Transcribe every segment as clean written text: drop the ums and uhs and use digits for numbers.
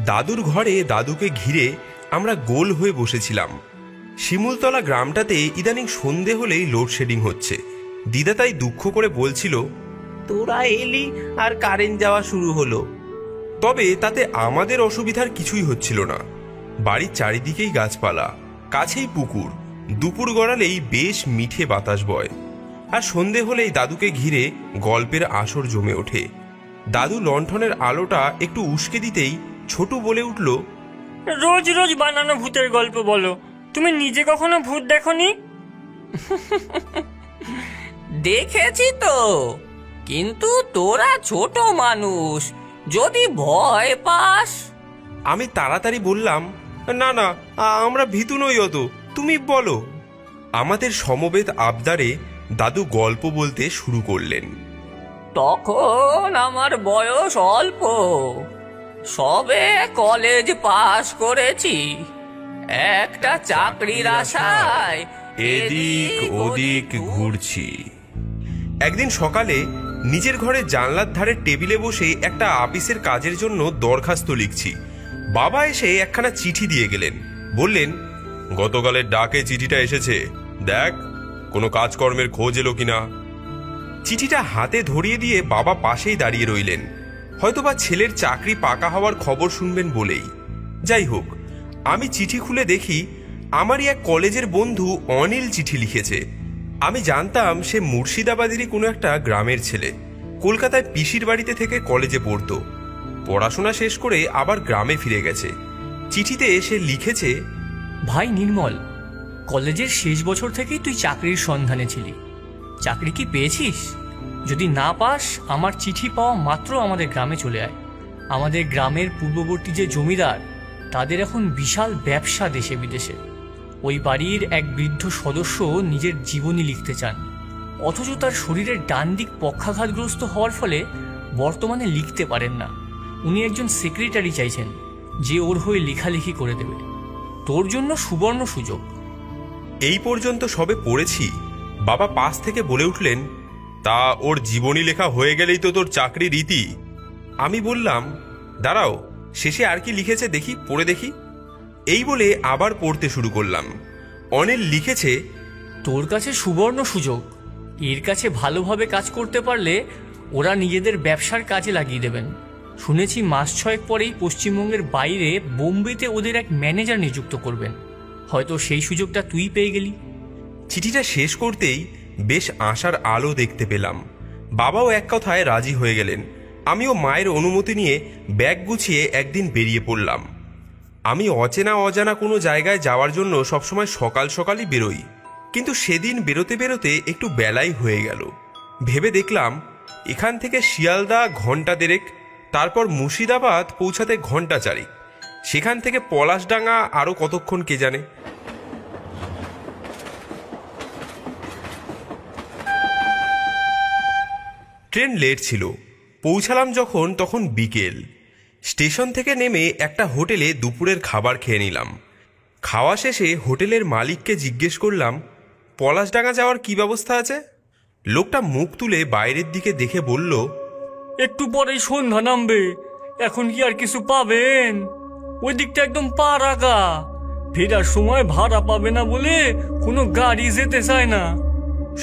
দাদুর ঘরে দাদুকে ঘিরে আমরা গোল হয়ে বসেছিলাম। শিমুলতলা গ্রামটাতে ইদানিং সন্ধে হলেই লোডশেডিং হচ্ছে। দিদা তাই দুঃখ করে বলছিল, তোরা এলি আর কারেন্ট যাওয়া শুরু হলো। তবে তাতে আমাদের অসুবিধার কিছুই হচ্ছিল না। বাড়ির চারিদিকেই গাছপালা, কাছেই পুকুর, দুপুর গড়ালেই বেশ মিঠে বাতাস বয়। আর সন্ধে হলেই দাদুকে ঘিরে গল্পের আসর জমে ওঠে। দাদু লণ্ঠনের আলোটা একটু উস্কে দিতেই ছোটু বলে উঠল, রোজ রোজ বানানো ভূতের গল্প বলো, তুমি নিজে কখনো ভূত দেখোনি? দেখেছি তো, কিন্তু তোরা ছোট মানুষ, যদি ভয় পাস। আমি তাড়াতাড়ি বললাম, না না, আমরা ভীতু নই অত, তুমি বলো। আমাদের সমবেত আবদারে দাদু গল্প বলতে শুরু করলেন। তখন আমার বয়স অল্প, সবে কলেজ পাশ করেছি। একটা চাকরির আশায় এদিক ওদিক ঘুরছি। একদিন সকালে নিজের ঘরে জানলার ধারে টেবিলে বসে একটা আপিসের কাজের জন্য দরখাস্ত লিখছি। বাবা এসে একখানা চিঠি দিয়ে গেলেন। বললেন, গতকালের ডাকে চিঠিটা এসেছে, দেখ কোনো কাজকর্মের খোঁজ এলো কিনা। চিঠিটা হাতে ধরিয়ে দিয়ে বাবা পাশেই দাঁড়িয়ে রইলেন, হয়তোবা ছেলের চাকরি পাকা হওয়ার খবর শুনবেন বলেই। যাই হোক, আমি চিঠি খুলে দেখি আমারই এক কলেজের বন্ধু অনিল চিঠি লিখেছে। আমি জানতাম সে মুর্শিদাবাদেরই কোনো একটা গ্রামের ছেলে। কলকাতায় পিসির বাড়িতে থেকে কলেজে পড়তো, পড়াশোনা শেষ করে আবার গ্রামে ফিরে গেছে। চিঠিতে সে লিখেছে, ভাই নির্মল, কলেজের শেষ বছর থেকেই তুই চাকরির সন্ধানে ছিলি। চাকরি কি পেয়েছিস? যদি না পাস, আমার চিঠি পাওয়া মাত্র আমাদের গ্রামে চলে আয়। আমাদের গ্রামের পূর্ববর্তী যে জমিদার, তাদের এখন বিশাল ব্যবসা দেশে বিদেশে। ওই বাড়ির এক বৃদ্ধ সদস্য নিজের জীবনী লিখতে চান, অথচ তার শরীরের ডান দিক পক্ষাঘাতগ্রস্ত হওয়ার ফলে বর্তমানে লিখতে পারেন না। উনি একজন সেক্রেটারি চাইছেন, যে ওর হয়ে লেখালেখি করে দেবে। তোর জন্য সুবর্ণ সুযোগ। এই পর্যন্ত সবে পড়েছি, বাবা পাশ থেকে বলে উঠলেন, তা ওর জীবনী লেখা হয়ে গেলেই তো তোর চাকরি রীতি। আমি বললাম, দাঁড়াও, শেষে আর কি লিখেছে দেখি, পড়ে দেখি। এই বলে আবার পড়তে শুরু করলাম। অনিল লিখেছে, তোর কাছে সুবর্ণ সুযোগ। এর কাছে ভালোভাবে কাজ করতে পারলে ওরা নিজেদের ব্যবসার কাজে লাগিয়ে দেবেন। শুনেছি মাস 6 পরেই পশ্চিমবঙ্গের বাইরে বোম্বেতে ওদের এক ম্যানেজার নিযুক্ত করবেন। হয়তো সেই সুযোগটা তুই পেয়ে গেলি। চিঠিটা শেষ করতেই বেশ আশার আলো দেখতে পেলাম। বাবাও এক কথায় রাজি হয়ে গেলেন। আমিও মায়ের অনুমতি নিয়ে ব্যাগ গুছিয়ে একদিন বেরিয়ে পড়লাম। আমি অচেনা অজানা কোনো জায়গায় যাওয়ার জন্য সবসময় সকাল সকালই বেরোই, কিন্তু সেদিন বেরোতে বেরোতে একটু বেলাই হয়ে গেল। ভেবে দেখলাম, এখান থেকে শিয়ালদা ঘন্টা দেড়েক, তারপর মুর্শিদাবাদ পৌঁছাতে ঘন্টা 4, সেখান থেকে পলাশডাঙ্গা আরও কতক্ষণ কে জানে। ট্রেন লেট ছিল। পৌঁছালাম যখন তখন বিকেল। স্টেশন থেকে নেমে একটা হোটেলে দুপুরের খাবার খেয়ে নিলাম। খাওয়া শেষে হোটেলের মালিককে জিজ্ঞেস করলাম, পলাশডাঙ্গা যাওয়ার কি ব্যবস্থা আছে? লোকটা মুখ তুলে বাইরের দিকে দেখে বলল, একটু পরেই সন্ধ্যা নামবে, এখন কি আর কিছু পাবেন? ওই দিকটা একদম পা রাখা। ফেরার সময় ভাড়া পাবে না বলে কোনো গাড়ি যেতে চায় না।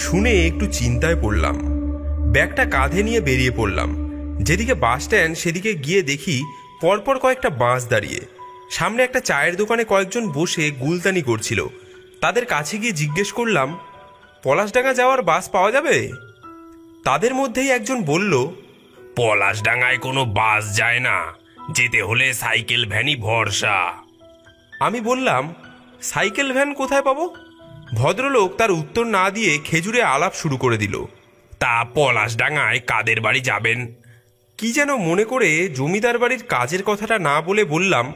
শুনে একটু চিন্তায় পড়লাম। ব্যাগটা কাঁধে নিয়ে বেরিয়ে পড়লাম। যেদিকে বাস স্ট্যান্ড সেদিকে গিয়ে দেখি পরপর কয়েকটা বাস দাঁড়িয়ে। সামনে একটা চায়ের দোকানে কয়েকজন বসে গুলতানি করছিল। তাদের কাছে গিয়ে জিজ্ঞেস করলাম, পলাশডাঙ্গা যাওয়ার বাস পাওয়া যাবে? তাদের মধ্যেই একজন বলল, পলাশডাঙ্গায় কোনো বাস যায় না, যেতে হলে সাইকেল ভ্যানই ভরসা। আমি বললাম, সাইকেল ভ্যান কোথায় পাবো? ভদ্রলোক তার উত্তর না দিয়ে খেজুরে আলাপ শুরু করে দিল। তা পলাশডাঙ্গায় কাদের বাড়ি যাবেন? কি যেন মনে করে জমিদার বাড়ির কাজের কথাটা না বলে বললাম,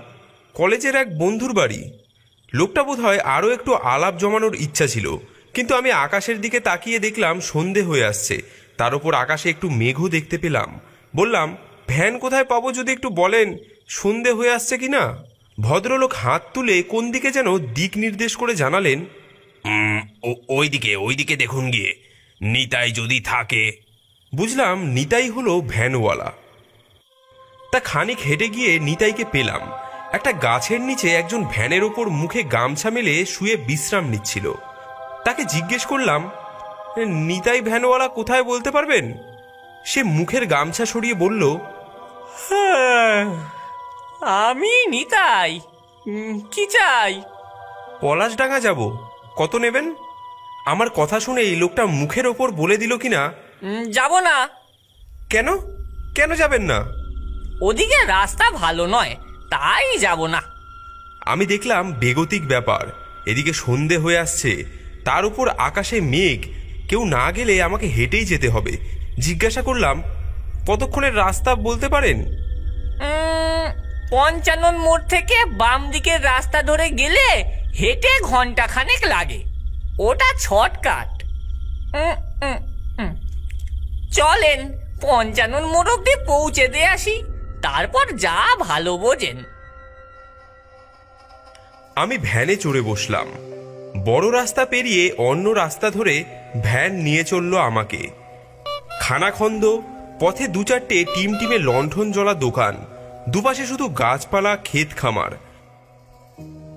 কলেজের এক বন্ধুর বাড়ি। লোকটা বোধহয় আরও একটু আলাপ জমানোর ইচ্ছা ছিল, কিন্তু আমি আকাশের দিকে তাকিয়ে দেখলাম সন্ধে হয়ে আসছে। তার উপর আকাশে একটু মেঘও দেখতে পেলাম। বললাম, ভ্যান কোথায় পাবো যদি একটু বলেন, সন্ধে হয়ে আসছে কিনা। ভদ্রলোক হাত তুলে কোন দিকে যেন দিক নির্দেশ করে জানালেন, ওইদিকে দেখুন গিয়ে, নিতাই যদি থাকে। বুঝলাম নিতাই হলো ভ্যানওয়ালা। তা খানিক হেঁটে গিয়ে নিতাইকে পেলাম। একটা গাছের নিচে একজন ভ্যানের ওপর মুখে গামছা মেলে শুয়ে বিশ্রাম নিচ্ছিল। তাকে জিজ্ঞেস করলাম, নিতাই ভ্যানওয়ালা কোথায় বলতে পারবেন? সে মুখের গামছা সরিয়ে বলল, আমি নিতাই। কি চাই? পলাশডাঙ্গা যাব, কত নেবেন? আমার কথা শুনে এই লোকটা মুখের ওপর বলে দিল কিনা, যাব না। কেন কেন যাবেন না? ওদিকে রাস্তা ভালো নয়, তাই যাব না। আমি দেখলাম বেগতিক ব্যাপার। এদিকে সন্ধে হয়ে আসছে, তার উপর আকাশে মেঘ। কেউ না গেলে আমাকে হেঁটেই যেতে হবে। জিজ্ঞাসা করলাম, কতক্ষণের রাস্তা বলতে পারেন? 55 মোড় থেকে বাম দিকের রাস্তা ধরে গেলে হেঁটে ঘন্টাখানেক লাগে। ওটা শর্টকাট। চলেন 55 মোড় অব্দি পৌঁছে দিয়ে আসি, তারপর যা ভালো বোঝেন। আমি ভ্যানে চড়ে বসলাম। বড় রাস্তা পেরিয়ে অন্য রাস্তা ধরে ভ্যান নিয়ে চলল আমাকে। খানাখন্দ, পথে দু চারটে টিমটিমে লণ্ঠন জ্বলা দোকান, দুপাশে শুধু গাছপালা, ক্ষেত খামার।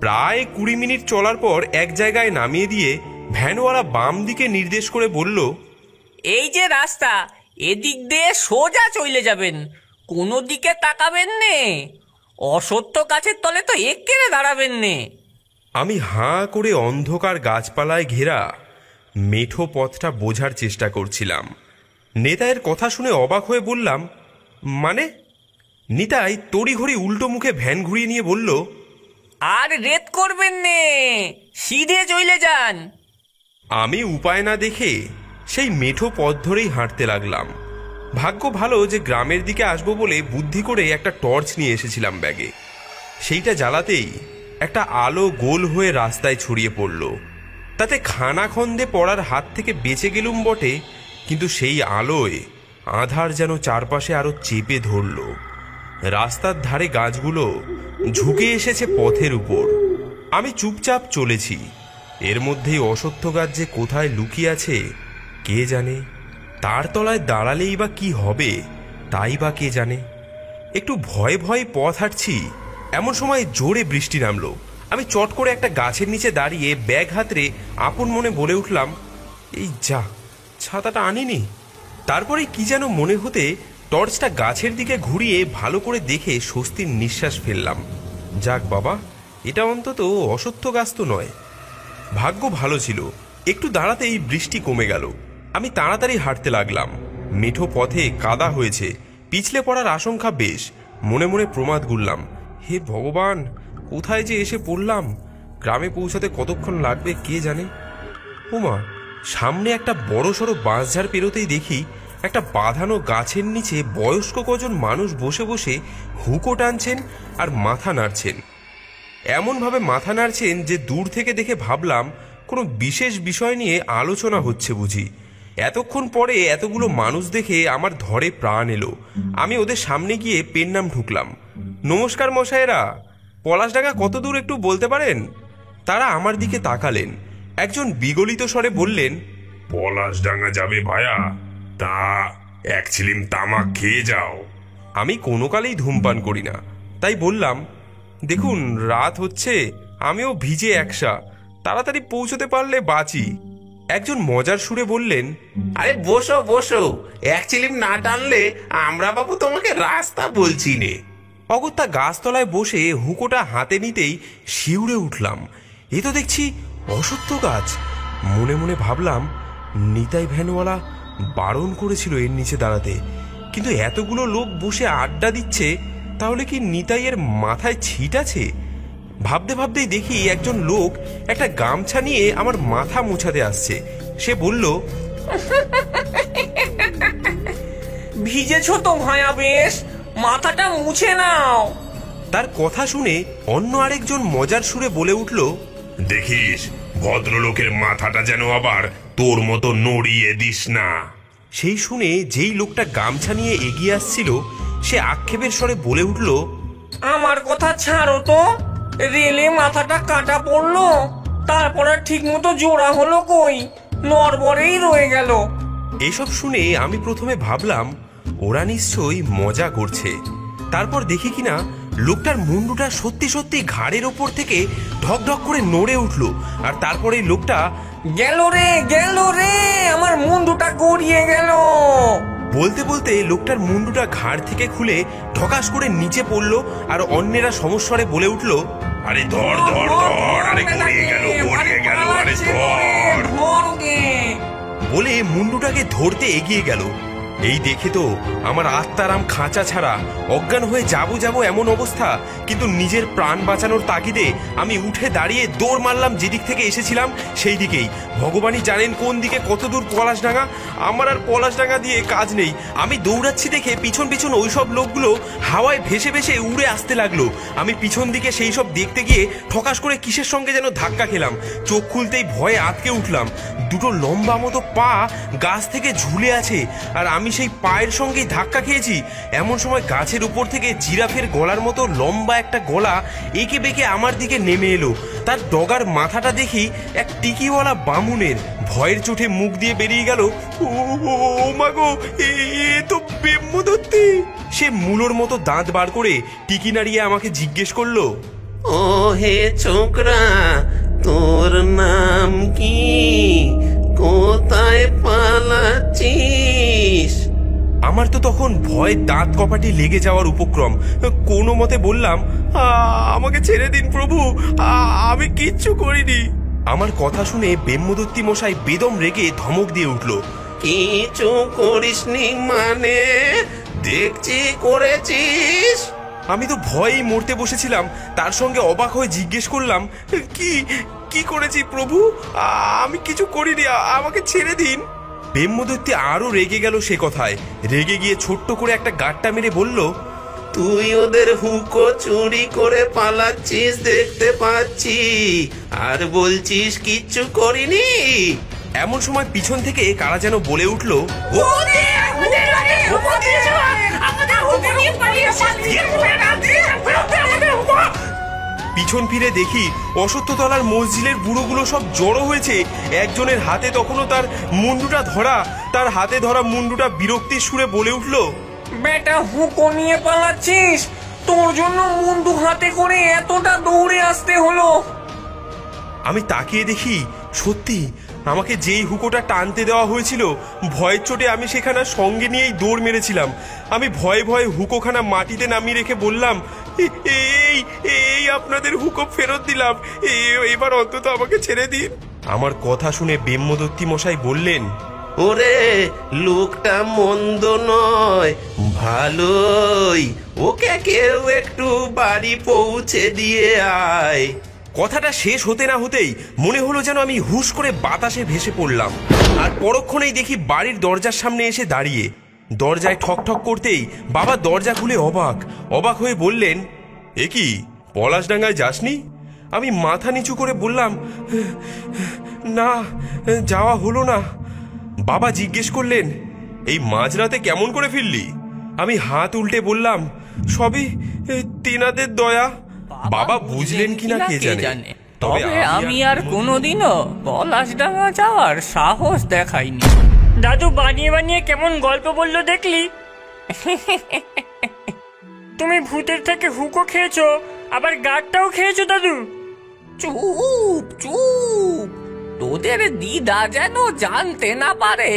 প্রায় 20 মিনিট চলার পর এক জায়গায় নামিয়ে দিয়ে ভ্যানওয়ালা বাম দিকে নির্দেশ করে বলল, এই যে রাস্তা, এদিক দিয়ে সোজা চলে যাবেন, কোনো দিকে তাকাবেন নে। অসত্য গাছের তলে তো এক্কেরে দাঁড়াবেন নে। আমি হাঁ করে অন্ধকার গাছপালায় ঘেরা মেঠো পথটা বোঝার চেষ্টা করছিলাম। নেতায়ের কথা শুনে অবাক হয়ে বললাম, মানে? নিতাই তড়িঘড়ি উল্টো মুখে ভ্যান ঘুরিয়ে নিয়ে বলল, আর রেত করবেন নে, সিধে চলে যান। আমি উপায় না দেখে সেই মেঠো পথ ধরেই হাঁটতে লাগলাম। ভাগ্য ভালো যে গ্রামের দিকে আসবো বলে বুদ্ধি করে একটা টর্চ নিয়ে এসেছিলাম ব্যাগে। সেইটা জ্বালাতেই একটা আলো গোল হয়ে রাস্তায় ছড়িয়ে পড়ল। তাতে খানাখন্দে পড়ার হাত থেকে বেঁচে গেলুম বটে, কিন্তু সেই আলোয় আধার যেন চারপাশে আরো চেপে ধরল। রাস্তার ধারে গাছগুলো ঝুঁকে এসেছে পথের উপর। আমি চুপচাপ চলেছি। এর মধ্যেই অসত্য গাছ যে কোথায় লুকিয়ে আছে কে জানে। তার তলায় দাঁড়ালেই বা কি হবে তাই বা কে জানে। একটু ভয়ে ভয়ে পথ হাঁটছি, এমন সময় জোরে বৃষ্টি নামলো। আমি চট করে একটা গাছের নিচে দাঁড়িয়ে ব্যাগ হাতড়ে আপন মনে বলে উঠলাম, এই যা, ছাতাটা আনিনি। তারপরে কি যেন মনে হতে টর্চটা গাছের দিকে ঘুরিয়ে ভালো করে দেখে স্বস্তির নিঃশ্বাস ফেললাম। যাক বাবা, এটা অন্তত অসত্য গাছ তো নয়। ভাগ্য ভালো ছিল, একটু দাঁড়াতেই বৃষ্টি কমে গেল। আমি তাড়াতাড়ি হাঁটতে লাগলাম। মেঠো পথে কাদা হয়েছে, পিছলে পড়ার আশঙ্কা বেশ। মনে মনে প্রমাদ গুনলাম, হে ভগবান, কোথায় যে এসে পড়লাম। গ্রামে পৌঁছাতে কতক্ষণ লাগবে কে জানে। ওমা, সামনে একটা বড়সড় বাঁশঝাড় পেরোতেই দেখি একটা বাঁধানো গাছের নিচে বয়স্ক কজন মানুষ বসে বসে হুঁকো টানছেন আর মাথা নাড়ছেন। এমনভাবে মাথা নাড়ছেন যে দূর থেকে দেখে ভাবলাম কোনো বিশেষ বিষয় নিয়ে আলোচনা হচ্ছে বুঝি। এতক্ষণ পরে এতগুলো মানুষ দেখে আমার ধরে প্রাণ এলো। আমি ওদের সামনে গিয়ে পেন নাম ঢুকলাম। নমস্কার মশাইরা, পলাশডাঙ্গা কত দূর একটু বলতে পারেন? তারা আমার দিকে তাকালেন। একজন বিগলিত স্বরে বললেন, পলাশডাঙ্গা যাবে ভায়া? তা এক চিলিম তামাক খেয়ে যাও। আমি কোনো কালেই ধূমপান করি না, তাই বললাম, দেখুন রাত হচ্ছে, আমিও ভিজে একসা, তাড়াতাড়ি পৌঁছতে পারলে বাঁচি। একজন মজার সুরে বললেন, আরে বসো বসো, এক চিলিম না টানলে আমরা বাবু তোমাকে রাস্তা বলছি নে। অগত্যা গাছতলায় বসে হুঁকোটা হাতে নিতেই শিউরে উঠলাম। এ তো দেখছি অসত্য গাছ। মনে মনে ভাবলাম, নিতাই ভ্যানওয়ালা বারণ করেছিল এর নিচে দাঁড়াতে, কিন্তু এতগুলো লোক বসে আড্ডা দিচ্ছে, তাহলে কি নিতাইয়ের মাথায় ছিট আছে? ভাবতে ভাবতেই দেখি একজন লোক একটা গামছা নিয়ে আমার মাথা মোছাতে আসছে। সে বলল, ভিজেছ তো ভায়া বেশ, মাথাটা মুছে নাও। তার কথা শুনে অন্য আরেকজন মজার সুরে বলে উঠল, দেখিস ভদ্রলোকের মাথাটা যেন আবার তোর মতো নড়িয়ে দিস না। সেই শুনে যেই লোকটা গামছা নিয়ে এগিয়ে আসছিল সে আক্ষেপের স্বরে বলে উঠল, আমার কথা ছাড়ো তো, রেলে মাথাটা কাটা পড়লো, তারপর আর ঠিক মতো জোড়া হলো কই, নড়বড়েই রয়ে গেল। এসব শুনে আমি প্রথমে ভাবলাম ওরা নিশ্চয়ই মজা করছে, তারপর দেখি কিনা লোকটার মুন্ডুটা সত্যি সত্যি ঘাড়ের ওপর থেকে ঢক ঢক করে নড়ে উঠলো। আর তারপরে লোকটা গেল রে, আমার মুন্ডুটা গড়িয়ে গেল। বলতে বলতে লোকটার মুন্ডুটা ঘাড় থেকে খুলে ঢকাস করে নিচে পড়লো। আর অন্যেরা সমস্বরে বলে উঠলো, আরে ধর ধর ধর, আরে গড়িয়ে গেল, আরে ধর। বলে মুন্ডুটাকে ধরতে এগিয়ে গেল। এই দেখে তো আমার আত্মারাম খাঁচা ছাড়া অজ্ঞান হয়ে যাবো এমন অবস্থা। কিন্তু নিজের প্রাণ বাঁচানোর তাগিদে আমি উঠে দাঁড়িয়ে দৌড় মারলাম যেদিক থেকে এসেছিলাম সেই দিকেই। ভগবানই জানেন কোন দিকে কত দূর পলাশডাঙ্গা। আমার আর পলাশডাঙ্গা দিয়ে কাজ নেই। আমি দৌড়াচ্ছি দেখে পিছন পিছন ওইসব লোকগুলো হাওয়ায় ভেসে ভেসে উড়ে আসতে লাগলো। আমি পিছন দিকে সেই সব দেখতে গিয়ে ঠকাস করে কিসের সঙ্গে যেন ধাক্কা খেলাম। চোখ খুলতেই ভয়ে আটকে উঠলাম। দুটো লম্বা মতো পা গাছ থেকে ঝুলে আছে, আর আমি সেই পায়ের সঙ্গেই ধাক্কা খেয়েছি। এমন সময় গাছের উপর থেকে জিরাফের গলার মতো লম্বা একটা গলা এঁকে বেঁকে আমার দিকে নেমে এলো। তার ডগার মাথাটা দেখি এক টিকিওয়ালা বামুনের। ভয়ের চোটে মুখ দিয়ে বেরিয়ে গেল, ও মাগো, এ তো ব্রহ্মদত্তি। সে মূলোর মতো দাঁত বার করে টিকি নাড়িয়ে আমাকে জিজ্ঞেস করলো, ও হে ছোকরা, তোর নাম কি? কোথায় পালাচ্ছিস? আমার তো তখন ভয় দাঁত কপাটি লেগে যাওয়ার উপক্রম। কোনো মতে বললাম, আমাকে ছেড়ে দিন প্রভু, আমি কিচ্ছু করিনি। আমার কথা শুনে ব্রহ্মদত্তি মশাই বেদম রেগে ধমক দিয়ে উঠল, কিছু করিসনি মানে? দেখছি করেছিস। আমি তো ভয়েই মরতে বসেছিলাম। তার সঙ্গে অবাক হয়ে জিজ্ঞেস করলাম, কি করেছি প্রভু? আমি কিছু করিনি, আমাকে ছেড়ে দিন। ব্রহ্মদত্তি আরো রেগে গেল সে কথায়। রেগে গিয়ে ছোট্ট করে একটা গাঁটটা মেরে বলল, তুই ওদের হুকো চুরি করে পালাচ্ছিস দেখতে পাচ্ছি, আর বলছিস কিচ্ছু করিনি। এমন সময় পিছন থেকে কারা যেন বলে উঠল, পিছন ফিরে দেখি অশ্বত্থতলার মসজিদের বুড়োগুলো সব জড়ো হয়েছে। একজনের হাতে তখনও তার মুন্ডুটা ধরা। তার হাতে ধরা মুন্ডুটা বিরক্তির সুরে বলে উঠল, বেটা হুকো নিয়ে পালাচ্ছিস? তোর জন্য মুন্ডু হাতে করে এতটা দৌড়ে আসতে হলো। আমি তাকিয়ে দেখি সত্যি আমাকে যেই হুকোটা টানতে দেওয়া হয়েছিল, ভয়ের চোটে আমি সেখানে সঙ্গে নিয়েই দৌড় মেরেছিলাম। আমি ভয়ে ভয়ে হুকোখানা মাটিতে নামিয়ে রেখে বললাম, এই আপনাদের হুকো ফেরত দিলাম, এবার অন্তত আমাকে ছেড়ে দিন। আমার কথা শুনে ব্রহ্মদত্তি মশাই বললেন, ওরে, লোকটা মন্দ নয়, ভালোই। ওকে কেউ একটু বাড়ি পৌঁছে দিয়ে আয়। কথাটা শেষ হতে না হতেই মনে হলো যেন আমি হুশ করে বাতাসে ভেসে পড়লাম। আর পরক্ষণেই দেখি বাড়ির দরজার সামনে এসে দাঁড়িয়ে। দরজায় ঠক ঠক করতেই বাবা দরজা খুলে অবাক হয়ে বললেন, এ কি, পলাশডাঙ্গায় যাসনি? আমি মাথা নিচু করে বললাম, না, যাওয়া হলো না। বাবা জিজ্ঞেস করলেন, এই মাঝরাতে কেমন করে ফিরলি? আমি হাত উল্টে বললাম, সবই তেনাদের দয়া। বাবা বুঝলেন কিনা কে জানে, তবে আমি আর কোনোদিনও পলাশডাঙ্গা যাওয়ার সাহস দেখাইনি। দাদু বানিয়ে বানিয়ে কেমন গল্প বললো দেখলি? তুমি ভূতের থেকে হুকো খেয়েছো, আবার গাঁটটাও খেয়েছো দাদু। চুপ চুপ, তোদের দিদা যেন জানতে না পারে।